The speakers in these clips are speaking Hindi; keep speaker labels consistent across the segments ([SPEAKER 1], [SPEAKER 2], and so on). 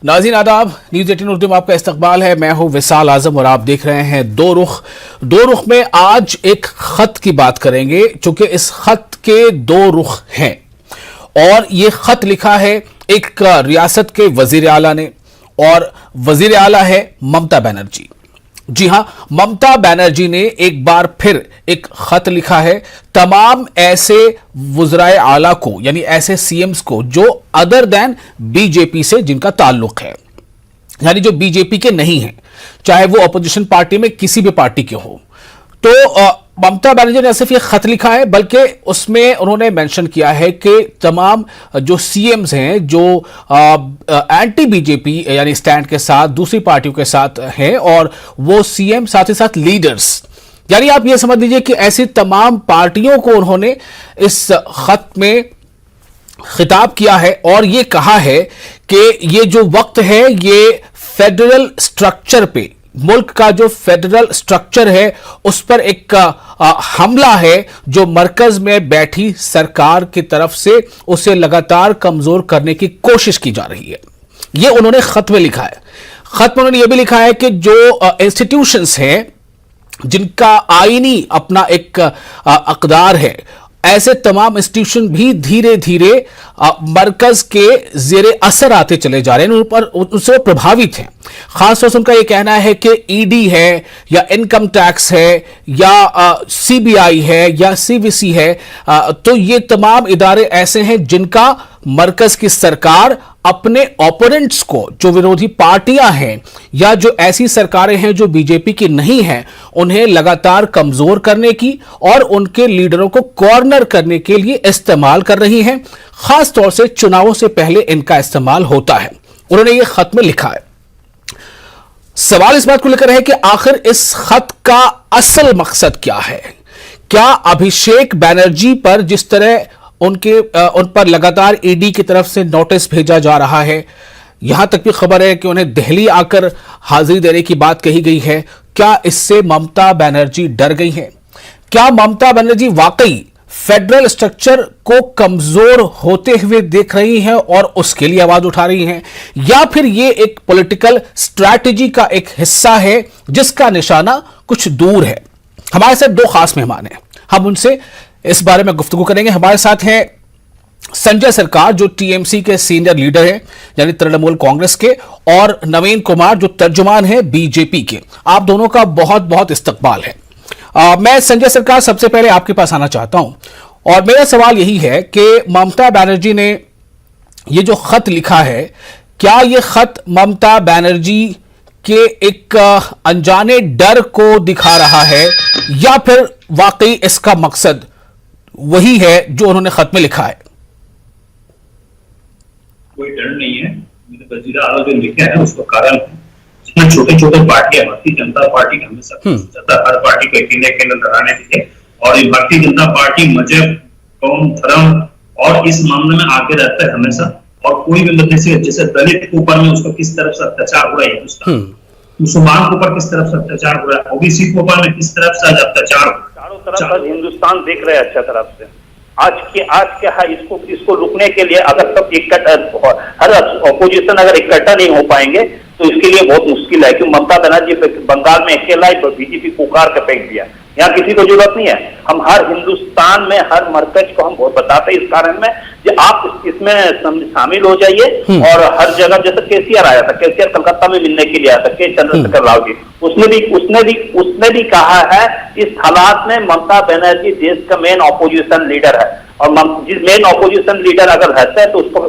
[SPEAKER 1] नाज़रीन आदाब, न्यूज़ 18 उर्दू में आपका इस्तकबाल है। मैं हूं विसाल आजम और आप देख रहे हैं दो रुख में आज एक खत की बात करेंगे, चूंकि इस खत के दो रुख हैं और ये खत लिखा है एक रियासत के वजीर आला ने, और वजीर आला है ममता बनर्जी। जी हां, ममता बनर्जी ने एक बार फिर एक खत लिखा है तमाम ऐसे वज़राए आला को, यानी ऐसे सीएम्स को जो अदर देन बीजेपी से जिनका ताल्लुक है, यानी जो बीजेपी के नहीं है, चाहे वो अपोजिशन पार्टी में किसी भी पार्टी के हो। तो ममता बनर्जी ने सिर्फ ये खत लिखा है, बल्कि उसमें उन्होंने मेंशन किया है कि तमाम जो सीएम्स हैं जो एंटी बीजेपी यानी स्टैंड के साथ दूसरी पार्टियों के साथ हैं, और वो सीएम साथ ही साथ लीडर्स, यानी आप ये समझ लीजिए कि ऐसी तमाम पार्टियों को उन्होंने इस खत में खिताब किया है और ये कहा है कि ये जो वक्त है ये फेडरल स्ट्रक्चर पे, मुल्क का जो फेडरल स्ट्रक्चर है उस पर एक हमला है जो मरकज में बैठी सरकार की तरफ से उसे लगातार कमजोर करने की कोशिश की जा रही है। ये उन्होंने खत में लिखा है। खत में उन्होंने यह भी लिखा है कि जो इंस्टीट्यूशंस हैं जिनका आईनी अपना एक अक़दार है, ऐसे तमाम इंस्टीट्यूशन भी धीरे धीरे मरकज के जेरे असर आते चले जा रहे हैं, उन पर उनसे प्रभावित हैं। खासतौर से उनका यह कहना है कि ईडी है या इनकम टैक्स है या सीबीआई है या सीवीसी है, तो ये तमाम इदारे ऐसे हैं जिनका मरकज की सरकार अपने ओपोनेंट्स को, जो विरोधी पार्टियां हैं या जो ऐसी सरकारें हैं जो बीजेपी की नहीं हैं, उन्हें लगातार कमजोर करने की और उनके लीडरों को कॉर्नर करने के लिए इस्तेमाल कर रही हैं। खास तौर से चुनावों से पहले इनका इस्तेमाल होता है, उन्होंने यह खत में लिखा है। सवाल इस बात को लेकर है कि आखिर इस खत का असल मकसद क्या है? क्या अभिषेक बनर्जी पर जिस तरह उन पर लगातार ईडी की तरफ से नोटिस भेजा जा रहा है, यहां तक भी खबर है कि उन्हें दिल्ली आकर हाजिरी देने की बात कही गई है, क्या इससे ममता बनर्जी डर गई हैं? क्या ममता बनर्जी वाकई फेडरल स्ट्रक्चर को कमजोर होते हुए देख रही हैं और उसके लिए आवाज उठा रही हैं, या फिर यह एक पॉलिटिकल स्ट्रैटेजी का एक हिस्सा है जिसका निशाना कुछ दूर है? हमारे साथ दो खास मेहमान हैं, हम उनसे इस बारे में गुफ्तगू करेंगे। हमारे साथ हैं संजय सरकार जो टीएमसी के सीनियर लीडर हैं, यानी तृणमूल कांग्रेस के, और नवीन कुमार जो तर्जुमान हैं बीजेपी के। आप दोनों का बहुत बहुत इस्तकबाल है। मैं संजय सरकार सबसे पहले आपके पास आना चाहता हूं, और मेरा सवाल यही है कि ममता बनर्जी ने ये जो खत लिखा है, क्या ये खत ममता बनर्जी के एक अनजाने डर को दिखा रहा है, या फिर वाकई इसका मकसद वही है जो उन्होंने खत में लिखा है?
[SPEAKER 2] कोई डर नहीं है। मैंने वजीर आला जो लिखा है उसका कारण है, जितने छोटे छोटे पार्टियां, भारतीय जनता पार्टी ने हमेशा हर पार्टी को अकेले अकेले लड़ाने के लिए, और ये भारतीय जनता पार्टी मजहब, कौम, धर्म और इस मामले में आगे रहता है हमेशा। और कोई भी मतलब जैसे दलित के ऊपर में उसका किस तरफ से अत्याचार हो रहा है, हिंदुस्तान मुसलमान के ऊपर किस तरफ से अत्याचार हो रहा है, ओबीसी के ऊपर में किस तरफ से अत्याचार,
[SPEAKER 3] चारों तरफ हिंदुस्तान देख रहे हैं अच्छा तरफ से। आज क्या है, इसको रुकने के लिए अगर सब इकट्ठा, हर ऑपोजिशन अगर इकट्ठा नहीं हो पाएंगे तो इसके लिए बहुत मुश्किल है। क्योंकि ममता बनर्जी बंगाल में अकेला ही बीजेपी को उखाड़ के फेंक दिया, यहाँ किसी को जरूरत नहीं है। हम हर हिंदुस्तान में हर मरकज को हम बहुत बताते हैं इस कारण में कि आप इसमें शामिल हो जाइए। और हर जगह, जैसे केसीआर आया था, केसीआर कलकत्ता में मिलने के लिए आया था, के चंद्रशेखर राव जी, उसने भी कहा है इस हालात में ममता बनर्जी देश का मेन ऑपोजिशन लीडर है, और जिस मेन ऑपोजिशन लीडर अगर रहता है तो उसको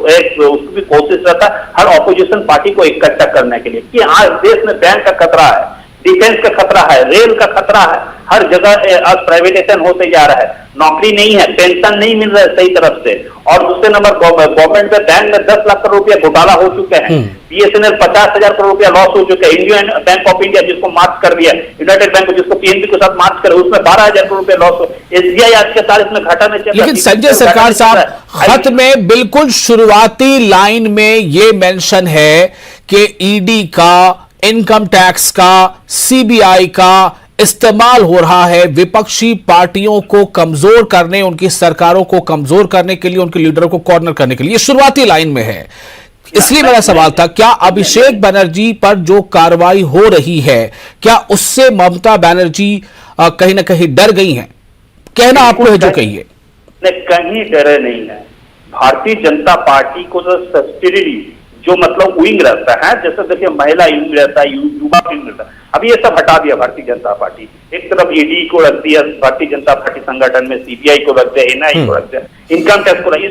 [SPEAKER 3] भी कोशिश रहता है हर ऑपोजिशन पार्टी को इकट्ठा करने के लिए। कि आज देश में बैंक का खतरा है, डिफेंस का खतरा है, रेल का खतरा है, हर जगह आज प्राइवेटाइजेशन होते जा रहा है, नौकरी नहीं है, पेंशन नहीं मिल रहा है सही तरफ से। और दूसरे नंबर गवर्नमेंट में बैंक में 10 लाख करोड़ रुपया घोटाला हो चुके हैं, बीएसएनएल 50,000 करोड़ रुपया लॉस हो चुका है, इंडियन बैंक ऑफ इंडिया जिसको मार्च कर दिया, यूनाइटेड बैंक जिसको पीएनबी के साथ मार्च कर, उसमें 12,000 करोड़ रुपया लॉस हो, एसबीआई आज के साल इसमें घाटा में चल रहा है।
[SPEAKER 1] लेकिन संजय सरकार साहब, खत में बिल्कुल शुरुआती लाइन में यह मेंशन है कि ईडी का, इनकम टैक्स का, सीबीआई का इस्तेमाल हो रहा है विपक्षी पार्टियों को कमजोर करने, उनकी सरकारों को कमजोर करने के लिए, उनके लीडरों को कॉर्नर करने के लिए। ये शुरुआती लाइन में है। इसलिए मेरा सवाल था, क्या अभिषेक बनर्जी पर जो कार्रवाई हो रही है, क्या उससे ममता बनर्जी कहीं ना कहीं डर गई हैं? कहना आपको है जो कहिए।
[SPEAKER 3] नहीं, कहीं डरे नहीं है। भारतीय जनता पार्टी को जो सब्सिडी जो मतलब विंग रहता है, जैसे देखिए महिला विंग रहता है, युवा विंग रहता है, अभी ये सब हटा दिया भारतीय जनता पार्टी। एक तरफ ईडी को रख दिया भारतीय जनता पार्टी संगठन में, सीबीआई को रख दिया, एनआई को रख दिया, इनकम टैक्स को रख,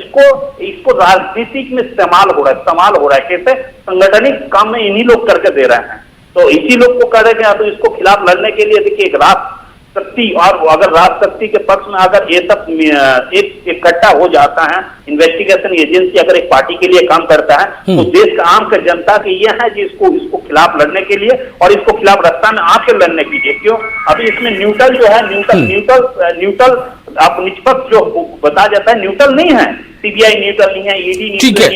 [SPEAKER 3] इसको राजनीतिक में इस्तेमाल हो रहा है। कैसे? संगठनिक काम में इन्हीं लोग करके दे रहे हैं, तो इसी लोग को कर रहे हैं। तो इसको खिलाफ लड़ने के लिए देखिए, एक शक्ति, और अगर राजशक्ति के पक्ष में अगर ये सब एक इकट्ठा हो जाता है, इन्वेस्टिगेशन एजेंसी अगर एक पार्टी के लिए काम करता है, तो देश का आम का जनता के ये है कि इसको खिलाफ लड़ने के लिए और इसको खिलाफ रास्ता में आके लड़ने के लिए। क्यों? अभी इसमें न्यूट्रल जो है, न्यूट्रल आप निष्पक्ष जो बताया जाता है, न्यूट्रल नहीं है। सीबीआई न्यूट्रल नहीं है, ईडी
[SPEAKER 1] ठीक है।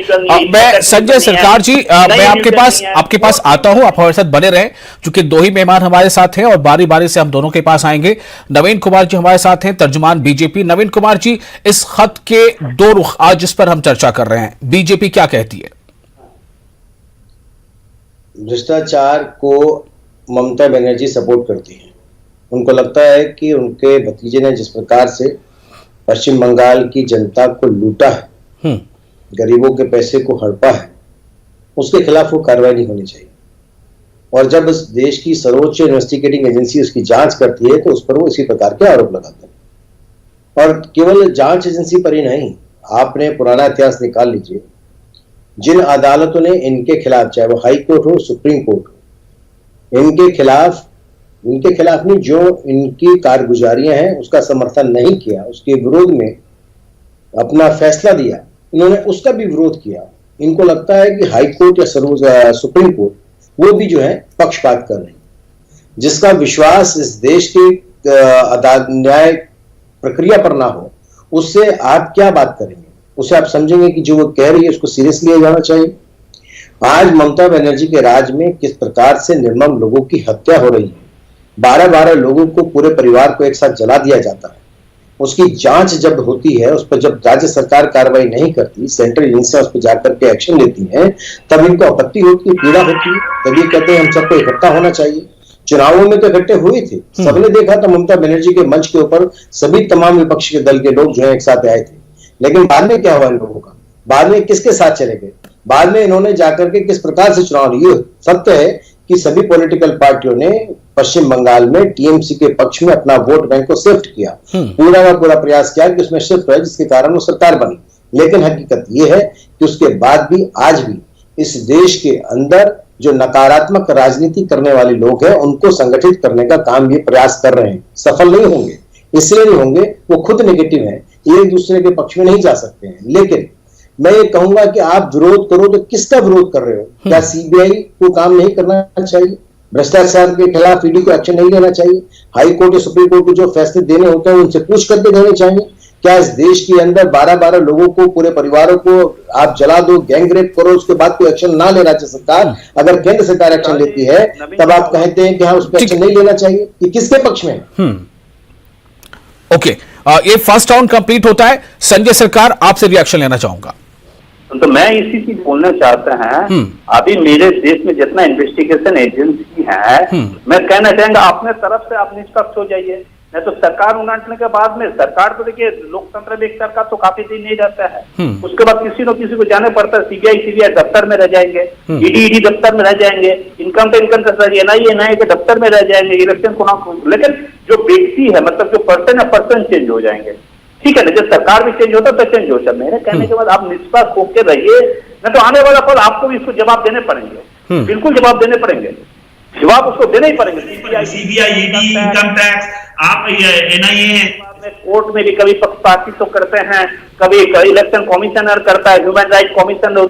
[SPEAKER 1] मैं संजय सरकार जी, मैं आपके पास आता हूं, आप हमारे साथ बने रहें, क्योंकि दो ही मेहमान हमारे साथ हैं और बारी बारी से हम दोनों के पास आएंगे। नवीन कुमार जी हमारे साथ हैं, तर्जुमान बीजेपी। नवीन कुमार जी, इस खत के दो रुख आज जिस पर हम चर्चा कर रहे हैं, बीजेपी क्या कहती है?
[SPEAKER 4] भ्रष्टाचार को ममता बनर्जी सपोर्ट करती है। उनको लगता है कि उनके भतीजे ने जिस प्रकार से पश्चिम बंगाल की जनता को लूटा है, गरीबों के पैसे को हड़पा है, उसके खिलाफ वो कार्रवाई नहीं होनी चाहिए। और जब इस देश की सर्वोच्च इन्वेस्टिगेटिंग एजेंसी उसकी जांच करती है, तो उस पर वो इसी प्रकार के आरोप लगाते हैं। और केवल जांच एजेंसी पर ही नहीं, आपने पुराना इतिहास निकाल लीजिए, जिन अदालतों ने इनके खिलाफ, चाहे वो हाई कोर्ट हो, सुप्रीम कोर्ट हो, इनके खिलाफ नहीं, जो इनकी कारगुजारियां हैं उसका समर्थन नहीं किया, उसके विरोध में अपना फैसला दिया, इन्होंने उसका भी विरोध किया। इनको लगता है कि हाई कोर्ट या सुप्रीम कोर्ट वो भी जो है पक्षपात कर रहे हैं, जिसका विश्वास इस देश की न्याय प्रक्रिया पर ना हो, उससे आप क्या बात करेंगे? उसे आप समझेंगे कि जो वो कह रही है उसको सीरियस लिया जाना चाहिए। आज ममता बनर्जी के राज में किस प्रकार से निर्मम लोगों की हत्या हो रही है, 12-12 लोगों को, पूरे परिवार को एक साथ जला दिया जाता है। उसकी जांच जब होती है, उस पर जब राज्य सरकार कार्रवाई नहीं करती, सेंट्रल एजेंसियां उस पर जाकर के एक्शन लेती हैं, तब इनको आपत्ति होती है, पीड़ा होती है, तभी कहते हैं हम सबको इकट्ठा होना चाहिए। चुनावों में तो इकट्ठे हुए थे, सबने देखा था ममता बनर्जी के मंच के ऊपर सभी तमाम विपक्ष के दल के लोग जो है एक साथ आए थे। लेकिन बाद में क्या हुआ इन लोगों का? बाद में किसके साथ चले गए? बाद में इन्होंने जाकर के किस प्रकार से चुनाव लिए? सत्य है कि सभी पॉलिटिकल पार्टियों ने पश्चिम बंगाल में टीएमसी के पक्ष में अपना वोट बैंक को शिफ्ट किया, पूरा का पूरा प्रयास किया कि उसमें शिफ्ट है, जिसके कारण वो सरकार बनी। लेकिन हकीकत यह है कि उसके बाद भी आज भी इस देश के अंदर जो नकारात्मक राजनीति करने वाले लोग हैं, उनको संगठित करने का काम ये प्रयास कर रहे हैं। सफल नहीं होंगे, इसलिए नहीं होंगे, वो खुद नेगेटिव हैं, एक दूसरे के पक्ष में नहीं जा सकते हैं। लेकिन मैं ये कहूंगा कि आप विरोध करो तो किसका विरोध कर रहे हो? क्या सीबीआई को काम नहीं करना चाहिए? भ्रष्टाचार के खिलाफ ईडी को एक्शन नहीं लेना चाहिए? हाई कोर्ट या सुप्रीम कोर्ट को जो फैसले देने होते हैं उनसे पूछ करके देने चाहिए? क्या इस देश के अंदर 12-12 लोगों को, पूरे परिवारों को आप जला दो, गैंग रेप करो, उसके बाद कोई एक्शन ना लेना चाहिए सरकार? अगर केंद्र सरकार एक्शन लेती है तब आप कहते हैं कि हाँ उस पर एक्शन नहीं लेना चाहिए। ये किसके पक्ष में है?
[SPEAKER 1] ओके, ये फर्स्ट राउंड कंप्लीट होता है। संजय सरकार, आपसे रिएक्शन लेना चाहूंगा।
[SPEAKER 3] तो मैं इसी चीज बोलना चाहता है, अभी मेरे देश में जितना इन्वेस्टिगेशन एजेंसी है, मैं कहना चाहूंगा अपने तरफ से आप निष्पक्ष हो जाइए। नहीं तो सरकार उलटने के बाद में, सरकार तो देखिए लोकतंत्र में एक सरकार तो काफी दिन नहीं रहता है, उसके बाद किसी न किसी को जाने पड़ता है। सीबीआई दफ्तर में रह जाएंगे, ईडी दफ्तर में रह जाएंगे, इनकम टैक्स एनआई के दफ्तर में रह जाएंगे, इलेक्शन को। लेकिन जो व्यक्ति है, मतलब जो पर्सन चेंज हो जाएंगे, ठीक है ना? जब सरकार भी चेंज होता तो चेंज होता। मेरे कहने के बाद आप निष्पक्ष होकर रहिए, न तो आने वाला पल आपको भी इसको जवाब देने पड़ेंगे, बिल्कुल जवाब देने पड़ेंगे, जवाब उसको देने ही पड़ेंगे।
[SPEAKER 2] सीबीआई, ईडी, इनकम टैक्स, आप एनआईए
[SPEAKER 3] कोर्ट में भी कभी पक्षपाती तो करते हैं, कभी इलेक्शन कमिश्नर करता है, human right commission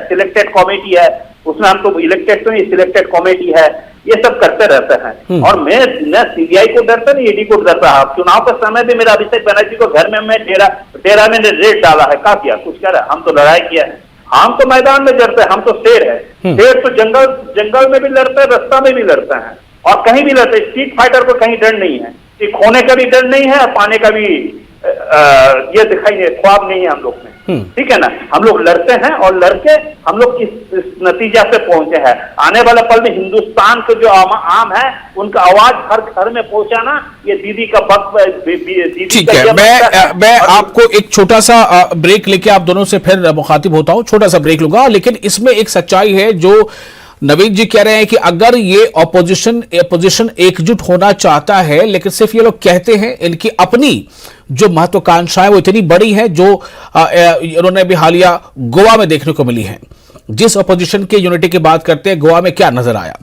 [SPEAKER 3] selected committee है, उसमें हम तो इलेक्टेड तो नहीं, सिलेक्टेड कमेटी है, ये सब करते रहते हैं। और मैं न सीबीआई को डरता नहीं, ईडी को डरता है। चुनाव के समय भी मेरा अभिषेक बनर्जी को घर में मैं डेरा में रेड डाला है, क्या किया? कुछ कह रहा है? हम तो लड़ाई किया है, हम तो मैदान में लड़ते हैं, हम तो शेर है। शेर तो जंगल में भी लड़ते हैं, रास्ता में भी लड़ते हैं, और कहीं भी लड़ते हैं। स्ट्रीट फाइटर को कहीं डर नहीं है, खोने का भी डर नहीं है, पाने का भी ये दिखाई नहीं, ख्वाब नहीं है हम लोग में, ठीक है ना। हम लोग लड़ते हैं और लड़के हम लोग इस नतीजा पे पहुंचे हैं। आने वाले पल में हिंदुस्तान के जो आम है उनका आवाज हर घर में पहुंचाना, ये दीदी का वक्त, दीदी
[SPEAKER 1] ठीक है। मैं आपको एक छोटा सा ब्रेक लेके आप दोनों से फिर मुखातिब होता हूं, छोटा सा ब्रेक लूंगा, लेकिन इसमें एक सच्चाई है जो नवीन जी कह रहे हैं कि अगर ये अपोजिशन एकजुट होना चाहता है, लेकिन सिर्फ ये लोग कहते हैं, इनकी अपनी जो महत्वाकांक्षाएं वो इतनी बड़ी हैं जो इन्होंने भी हालिया गोवा में देखने को मिली हैं। जिस अपोजिशन के यूनिटी की बात करते हैं, गोवा में क्या नजर आया,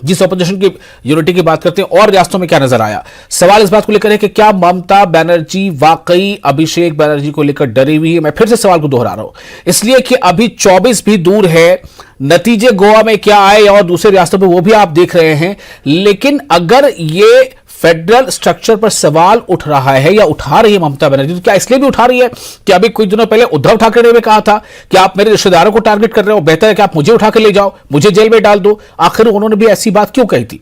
[SPEAKER 1] जिस अपोजिशन की यूनिटी की बात करते हैं और रियासतों में क्या नजर आया। सवाल इस बात को लेकर है कि क्या ममता बनर्जी वाकई अभिषेक बनर्जी को लेकर डरी हुई है। मैं फिर से सवाल को दोहरा रहा हूं, इसलिए कि अभी 24 भी दूर है, नतीजे गोवा में क्या आए और दूसरे रियासतों में वो भी आप देख रहे हैं। लेकिन अगर ये फेडरल स्ट्रक्चर पर सवाल उठ रहा है या उठा रही है ममता बनर्जी, तो क्या इसलिए भी उठा रही है कि अभी कुछ दिनों पहले उद्धव ठाकरे ने कहा था कि आप मेरे रिश्तेदारों को टारगेट कर रहे हो, बेहतर है कि आप मुझे उठा के ले जाओ, मुझे जेल में डाल दो। आखिर उन्होंने भी ऐसी बात क्यों कही थी।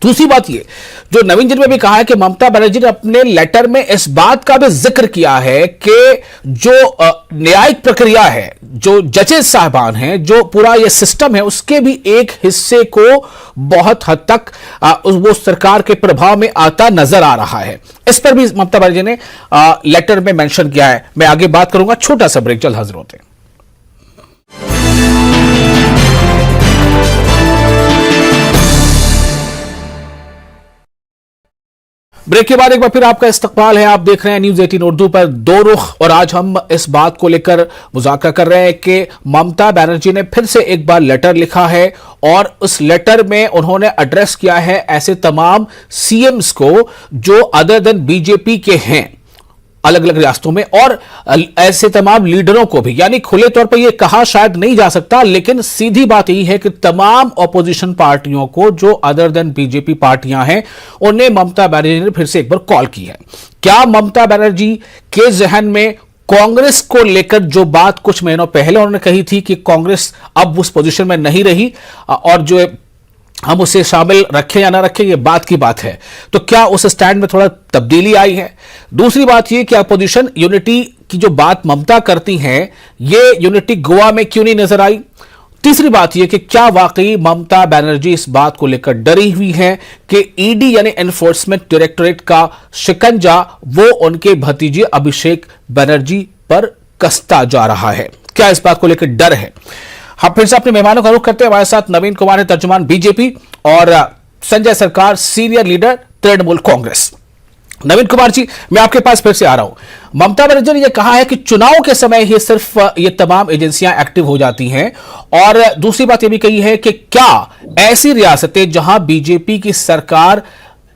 [SPEAKER 1] दूसरी बात ये जो नवीन जी ने भी कहा है कि ममता बनर्जी ने अपने लेटर में इस बात का भी जिक्र किया है कि जो न्यायिक प्रक्रिया है, जो जजेस साहबान हैं, जो पूरा ये सिस्टम है, उसके भी एक हिस्से को बहुत हद तक वो सरकार के प्रभाव में आता नजर आ रहा है। इस पर भी ममता बनर्जी ने लेटर में मेंशन किया है। मैं आगे बात करूंगा, छोटा सा ब्रेक, जल्द हाजिर होते हैं। ब्रेक के बाद एक बार फिर आपका इस्तकबाल है। आप देख रहे हैं न्यूज 18 उर्दू पर दो रुख, और आज हम इस बात को लेकर मुज़ाकरा कर रहे हैं कि ममता बनर्जी ने फिर से एक बार लेटर लिखा है और उस लेटर में उन्होंने एड्रेस किया है ऐसे तमाम सीएम्स को जो अदर देन बीजेपी के हैं अलग अलग रियासतों में, और ऐसे तमाम लीडरों को भी, यानी खुले तौर पर यह कहा शायद नहीं जा सकता, लेकिन सीधी बात यही है कि तमाम ऑपोजिशन पार्टियों को जो अदर देन बीजेपी पार्टियां हैं उन्हें ममता बनर्जी ने फिर से एक बार कॉल की है। क्या ममता बनर्जी के जहन में कांग्रेस को लेकर जो बात कुछ महीनों पहले उन्होंने कही थी कि कांग्रेस अब उस पोजीशन में नहीं रही और जो हम उसे शामिल रखें या ना रखें ये बात की बात है, तो क्या उस स्टैंड में थोड़ा तब्दीली आई है। दूसरी बात ये कि अपोजिशन यूनिटी की जो बात ममता करती हैं, ये यूनिटी गोवा में क्यों नहीं नजर आई। तीसरी बात यह कि क्या वाकई ममता बनर्जी इस बात को लेकर डरी हुई है कि ईडी यानी एनफोर्समेंट डायरेक्टोरेट का शिकंजा वो उनके भतीजे अभिषेक बनर्जी पर कसता जा रहा है, क्या इस बात को लेकर डर है। हम फिर से अपने मेहमानों का रुख करते हैं। हमारे साथ नवीन कुमार है, तर्जुमान बीजेपी, और संजय सरकार, सीनियर लीडर तृणमूल कांग्रेस। नवीन कुमार जी, मैं आपके पास फिर से आ रहा हूं। ममता बनर्जी ने यह कहा है कि चुनाव के समय ही सिर्फ ये तमाम एजेंसियां एक्टिव हो जाती हैं, और दूसरी बात यह भी कही है कि क्या ऐसी रियासतें जहां बीजेपी की सरकार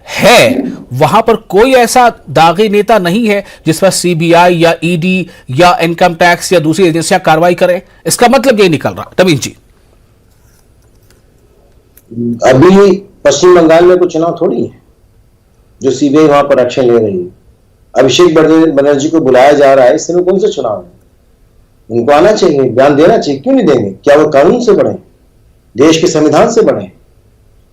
[SPEAKER 1] है वहां पर कोई ऐसा दागी नेता नहीं है जिस पर सीबीआई या ईडी या इनकम टैक्स या दूसरी एजेंसियां कार्रवाई करें। इसका मतलब यही निकल रहा। नवीन जी,
[SPEAKER 4] अभी पश्चिम बंगाल में कुछ चुनाव थोड़ी है जो सीबीआई वहां पर एक्शन ले रही है। अभिषेक बनर्जी को बुलाया जा रहा है, इस समय कौन सा चुनाव है? उनको आना चाहिए, बयान देना चाहिए, क्यों नहीं देंगे? क्या वो कानून से बढ़े, देश के संविधान से बढ़े?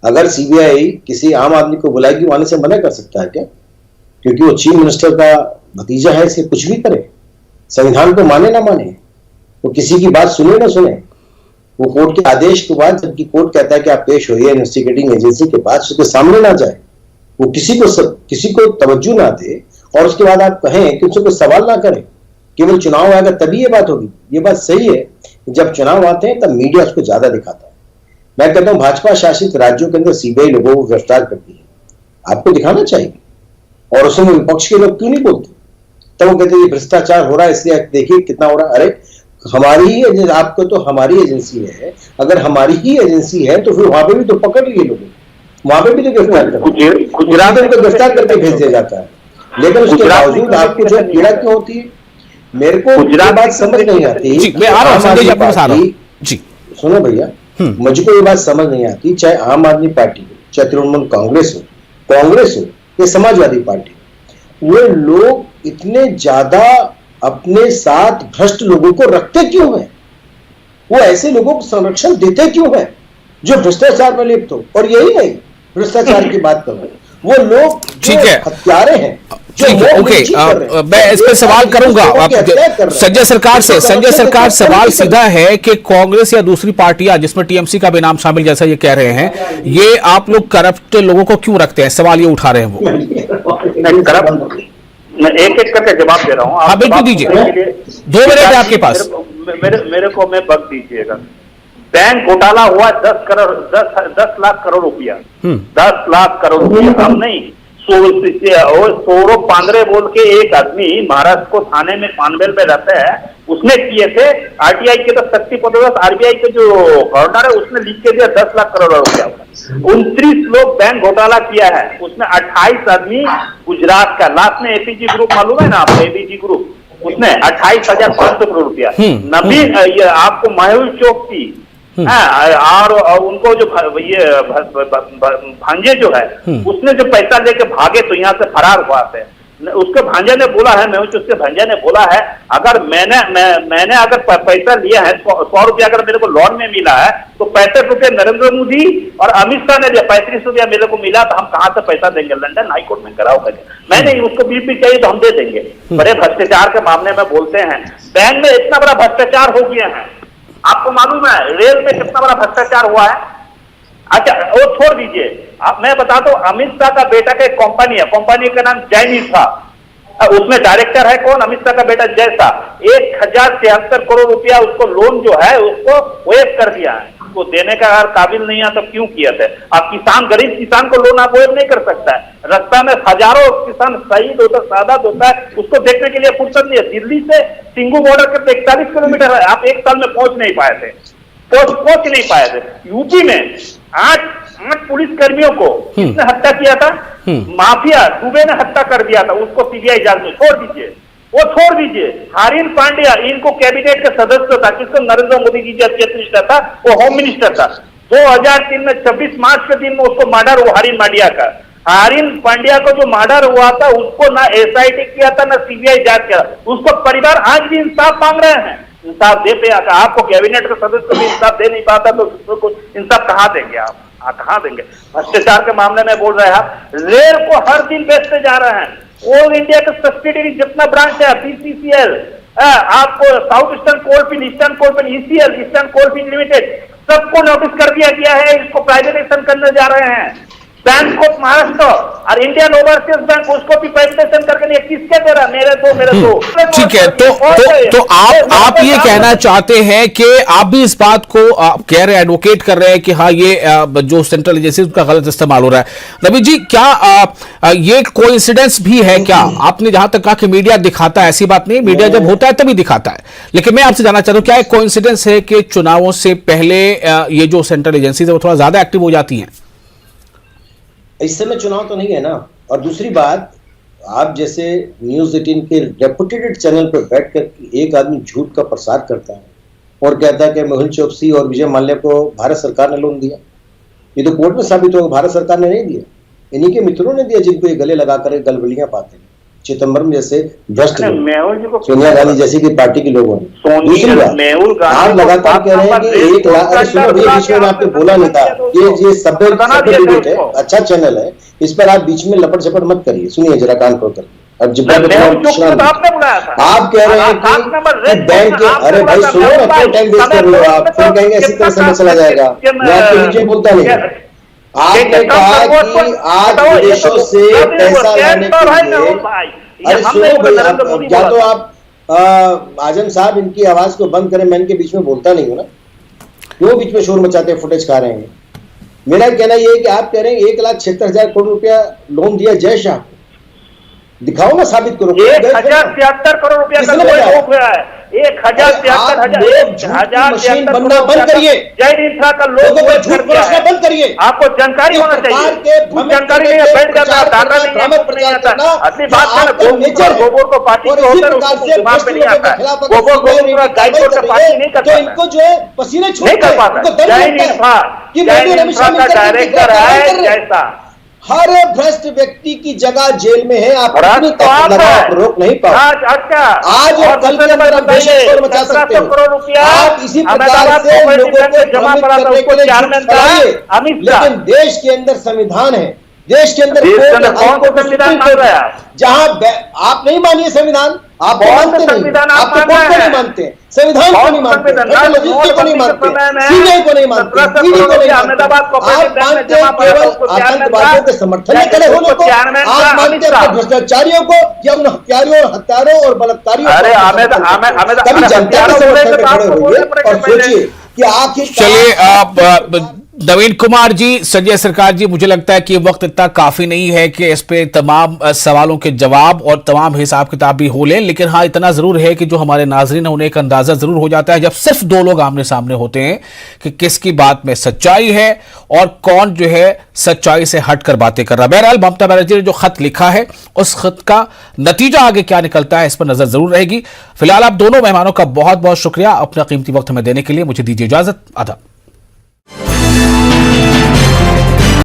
[SPEAKER 4] अगर सीबीआई किसी आम आदमी को बुलाएगी, वो आने से मना कर सकता है क्या? क्योंकि वो चीफ मिनिस्टर का भतीजा है, इसलिए कुछ भी करे, संविधान को माने ना माने, वो किसी की बात सुने ना सुने, वो कोर्ट के आदेश के बाद जबकि कोर्ट कहता है कि आप पेश होइए इन्वेस्टिगेटिंग एजेंसी के पास, उसके सामने ना जाए, वो किसी को तवज्जो ना दे, और उसके बाद आप कहें कि उससे कोई सवाल ना करें, केवल चुनाव आएगा तभी ये बात होगी। ये बात सही है, जब चुनाव आते हैं तब मीडिया उसको ज्यादा दिखाता है। मैं कहता हूं भाजपा शासित राज्यों के अंदर सीबीआई लोगों को गिरफ्तार करती है, आपको दिखाना चाहिए, और उसमें विपक्ष के लोग क्यों नहीं बोलते? तब वो कहते हैं भ्रष्टाचार हो रहा है, इसलिए देखिए कितना हो रहा है। अरे हमारी ही आपको तो हमारी एजेंसी है, अगर हमारी ही एजेंसी है तो फिर वहां पे भी तो पकड़ लिए लोग, वहां पे भी तो गिरफ्तार करते, गुजरात में तो गिरफ्तार करके भेज दिया जाता है, लेकिन उसके बावजूद आपको जो पीड़ा क्यों होती है? मेरे को ये बात समझ नहीं आती। सुनो भैया, मुझको ये बात समझ नहीं आती, चाहे आम आदमी पार्टी हो, चाहे तृणमूल कांग्रेस हो या समाजवादी पार्टी, वो लोग इतने ज्यादा अपने साथ भ्रष्ट लोगों को रखते क्यों हैं? वो ऐसे लोगों को संरक्षण देते क्यों हैं जो भ्रष्टाचार में लिप्त हो? और यही नहीं, भ्रष्टाचार की बात कर रहे हैं, वो लोग
[SPEAKER 1] ठीक है,
[SPEAKER 4] हत्यारे हैं।
[SPEAKER 1] ठीक है, ओके, मैं इस पर सवाल करूंगा संजय सरकार से। संजय सरकार, सवाल सीधा है कि कांग्रेस या दूसरी पार्टियां जिसमें टीएमसी का भी नाम शामिल, जैसा ये कह रहे हैं, ये आप लोग करप्ट लोगों को क्यों रखते हैं? सवाल ये उठा रहे हैं वो।
[SPEAKER 3] मैं एक करके जवाब दे रहा हूँ।
[SPEAKER 1] हाँ बिल्कुल दीजिए, 2 मिनट है आपके पास।
[SPEAKER 3] मेरे को मैं वक्त दीजिएगा। बैंक घोटाला हुआ 10 लाख करोड़ रुपया, 10 लाख करोड़ रुपया। हम नहीं, सौरभ पांडरे बोल के एक आदमी महाराष्ट्र को थाने में पानवेल में रहता है, उसने किए थे। आरटीआई के तो शक्ति पदोदस्त आरबीआई के जो गवर्नर है उसने लिख के दिया 10 लाख करोड़ रुपया। 29 लोग बैंक घोटाला किया है, उसमें 28 आदमी गुजरात का। लास्ट में एपीजी ग्रुप मालूम है ना आपको? एपीजी ग्रुप, उसने 28,500 करोड़ रुपया। नबी आपको मेहुल चोकसी और उनको जो ये भांजे जो है उसने जो पैसा लेके भागे तो यहाँ से फरार हुआ थे। उसके भांजे ने बोला है, उसके भांजे ने बोला है, अगर मैंने अगर पैसा लिया है 100 रुपया अगर मेरे को लोन में मिला है तो 65 रुपया नरेंद्र मोदी और अमित शाह ने दिया, 35 रुपया मेरे को मिला तो हम कहाँ से पैसा देंगे? लंदन हाईकोर्ट में कराओ करके। मैंने उसको बीपी चाहिए तो हम दे देंगे। बड़े भ्रष्टाचार के मामले में बोलते हैं, बैंक में इतना बड़ा भ्रष्टाचार हो गया है। आपको मालूम है रेल में कितना बड़ा भ्रष्टाचार हुआ है? अच्छा वो छोड़ दीजिए, मैं बताता हूँ। अमित शाह का बेटा का एक कंपनी है, कंपनी का नाम जैनी था, उसमें डायरेक्टर है कौन? अमित शाह का बेटा जय शाह। 1073 करोड़ रुपया उसको लोन जो है उसको वेव कर दिया है। उसको देने का अगर काबिल नहीं है तो क्यों किया था? आप किसान, गरीब किसान को लोन आप वेव नहीं कर सकता है। रास्ता में हजारों किसान शहीद होता, शहादत होता है, उसको देखने के लिए फुर्सत नहीं है। दिल्ली से सिंगू बॉर्डर के 41 किलोमीटर है, आप 1 साल में पहुंच नहीं पाए थे, पहुंच नहीं पाए थे। यूपी में 8 पुलिस कर्मियों को किसने हत्या किया था? माफिया दुबे ने हत्या कर दिया था, उसको सीबीआई जांच में छोड़ दीजिए, वो छोड़ दीजिए। हारिन पांड्या इनको कैबिनेट के सदस्य था, किसको? नरेंद्र मोदी जी चीफ मिनिस्टर था, वो होम मिनिस्टर था। 2003 में 26 मार्च के दिन में उसको मर्डर हुआ हारिन पांड्या का। हारिन पांड्या को जो मर्डर हुआ था उसको ना एसआईटी किया था ना सीबीआई जांच किया, उसको परिवार आज भी इंसाफ मांग रहे हैं। इंसाफ दे पे आपको कैबिनेट के सदस्य भी इंसाफ दे नहीं पाता तो इंसाफ कहाँ देंगे आप? कहाँ देंगे? भ्रष्टाचार के मामले में बोल रहे हैं आप। रेल को हर दिन बेचते जा रहे हैं। ऑल इंडिया का सब्सिडरी जितना ब्रांच है, बीसीसीएल, आपको south eastern coalfield, eastern coalfield, ECL, eastern coalfield limited, सबको नोटिस कर दिया गया है, इसको प्राइवेटाइजेशन करने जा रहे हैं। बैंक ऑफ महाराष्ट्र और इंडियन ओवरसीज बैंक उसको भी प्राइवेटाइजेशन करके नहीं, किसके दे रहा? मेरे दो
[SPEAKER 1] ठीक है, तो आप ये कहना चाहते हैं कि आप भी इस बात को आप कह रहे हैं, एडवोकेट कर रहे हैं कि हाँ ये जो सेंट्रल एजेंसी उसका गलत इस्तेमाल हो रहा है। रवि जी, क्या ये कोइंसिडेंस भी है क्या? आपने जहां तक कहा कि मीडिया दिखाता है, ऐसी बात नहीं, मीडिया जब होता है तभी दिखाता है, लेकिन मैं आपसे जानना चाहता हूं क्या एक कोइंसिडेंस है कि चुनावों से पहले ये जो सेंट्रल एजेंसी है वो थोड़ा ज्यादा एक्टिव हो जाती हैं?
[SPEAKER 4] इस समय चुनाव तो नहीं है ना। और दूसरी बात, आप जैसे न्यूज़ 18 के रेपुटेटेड चैनल पर बैठकर एक आदमी झूठ का प्रसार करता है और कहता है कि मेहुल चोकसी और विजय माल्या को भारत सरकार ने लोन दिया। ये तो कोर्ट में साबित होगा भारत सरकार ने नहीं दिया, इन्हीं के मित्रों ने दिया जिनको ये गले लगाकर गलबलियां पाते हैं। चिदम्बरम जैसे भ्रष्ट सोनिया गांधी जैसी की पार्टी के लोगों ने। दूसरी बात, आप लगातार कह रहे हैं कि 1 लाख, अरे सुनो भैया, बीच में आपने बोला नहीं था, ये सभ्य डिबेट है, अच्छा चैनल है, इस पर आप बीच में लपट झपट मत करिए। सुनिए जरा कान खोलकर। अब जब आप कह रहे हैं कि बैंक के, अरे भाई सुनो, अपना टाइम वेस्ट कर रहे हो आप, फिर कहेंगे इसी तरह समय चला जाएगा। मैं आपके नीचे बोलता नहीं। आपने कहा कि आज विदेशों से पैसा लाने के लिए, अरे सुनो भाई, या तो आप आजम साहब इनकी आवाज को बंद करें, मैं इनके बीच में बोलता नहीं हूं ना, क्यों बीच में शोर मचाते हैं, फुटेज खा रहे हैं। मेरा कहना यह है कि आप कह रहे हैं 1,76,000 करोड़ रुपया लोन दिया जय शाह को, दिखाओ ना, साबित करो।
[SPEAKER 3] 1,073 करोड़ रुपया का लोन हुआ है। 1,073
[SPEAKER 4] बनना बंद करिए,
[SPEAKER 3] जय इंफ्रा का लोन
[SPEAKER 4] बंद करिए।
[SPEAKER 3] आपको जानकारी होना चाहिए, जानकारी नहीं है, बैठ जाता है, डाटा नहीं है, नहीं आता। अपनी बात करें, गोबर को पार्टी के होकर दिमाग में नहीं आता है, गोबर गायकोट का पार्टी नहीं करता,
[SPEAKER 4] इनको जो है पसीने
[SPEAKER 3] नहीं कर पाता। जय इंफ्रा का डायरेक्टर है जैसा।
[SPEAKER 4] हर भ्रष्ट व्यक्ति की जगह जेल में है, आप रोक नहीं पाओ। आज और कल के अंदर आप शोर मचा सकते हो, आप इसी प्रकार से लोगों को भ्रमित करने के लिए झूठ फैलाइए, लेकिन देश के अंदर संविधान है, देश के अंदर
[SPEAKER 3] कौन सा संविधान मान रहा है?
[SPEAKER 4] जहां आप नहीं मानिए संविधान, आप मानते नहीं, आप तो कौन को नहीं मानते, संविधान को नहीं मानते, टेक्नोलॉजी को नहीं मानते, सीबीआई को नहीं मानते, ईडी को नहीं मानते। आप मानते हैं केवल आतंकवादियों के समर्थन में खड़े होने को, आप मानते हैं अपने भ्रष्टाचारियों को या उन हत्यारों और बलात्कारियों को। कभी जनता के समर्थन में खड़े होइए और सोचिए कि आखिर।
[SPEAKER 1] चलिए आप नवीन कुमार जी, संजय सरकार जी, मुझे लगता है कि वक्त इतना काफी नहीं है कि इस पे तमाम सवालों के जवाब और तमाम हिसाब किताब भी हो लें, लेकिन हाँ इतना जरूर है कि जो हमारे नाजरीन है उन्हें एक अंदाजा जरूर हो जाता है जब सिर्फ दो लोग आमने सामने होते हैं कि किसकी बात में सच्चाई है और कौन जो है सच्चाई से हटकर बातें कर रहा है। बहरहाल ममता बनर्जी ने जो खत लिखा है उस खत का नतीजा आगे क्या निकलता है इस पर नजर जरूर रहेगी। फिलहाल आप दोनों मेहमानों का बहुत बहुत शुक्रिया अपना कीमती वक्त हमें देने के लिए। मुझे दीजिए इजाजत। आदाब।